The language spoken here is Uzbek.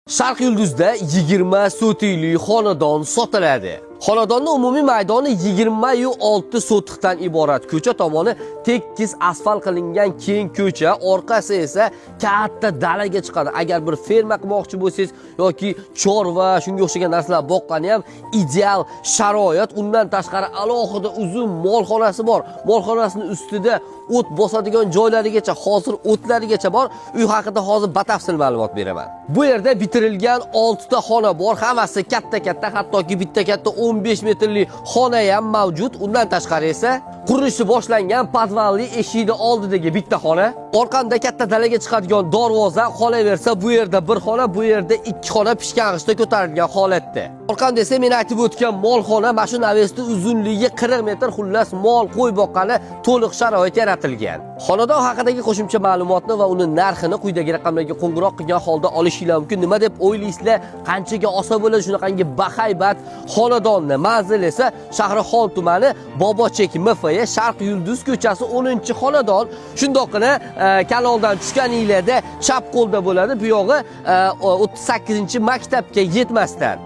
Sharq Yulduzda 20 sotikli xonadon sotiladi. Xonadonning umumiy maydoni 26 sotiqdan iborat. Ko'cha tomoni tekis asfalt qilingan keng ko'cha, orqasi esa katta dalaga chiqadi. Agar bir ferma qilmoqchi bo'lsangiz yoki chorva, shunga o'xshagan narsalar boqqani ham ideal sharoit. Undan tashqari alohida uzun molxonasi bor. Molxonasining ustida o't bosadigan joylarigacha, hozir o'tlarigacha bor. Uy haqida hozir batafsil ma'lumot beraman. Bu yerda bitirilgan 6 ta xona bor. Hammasi katta-katta, hattoki bitta katta 15 metrli xona ham mavjud. Undan tashqari esa qurilishi boshlangan podvalli eshikni oldidagi bitta xona, orqamda katta dalaga chiqadigan darvoza, qolaversa bu yerda bir xona, bu yerda 2 xona pishkang'ishda ko'tarilgan holatda. Orqamda esa men aytib o'tgan molxona, mashina navesida uzunligi 40 metr, xullas mol, qo'y boqqani to'liq sharoit yaratilgan. Xonadon haqidagi qo'shimcha ma'lumotni va uni narxini quyidagi raqamlarga qo'ng'iroq qilgan holda olishingiz mumkin. Nima deb o'ylaysizlar? Qanchaga olsa bo'ladi shunaqangi bahaybat xonadonni? Manzil esa Shahrixon tumani, Bobochek MFY, Sharq Yulduz ko'chasi 10-xonadon. Shundoqqina kanaldan tushganinglarda chap qo'lda bo'ladi. Bu yog'i 38-maktabga yetmasdan.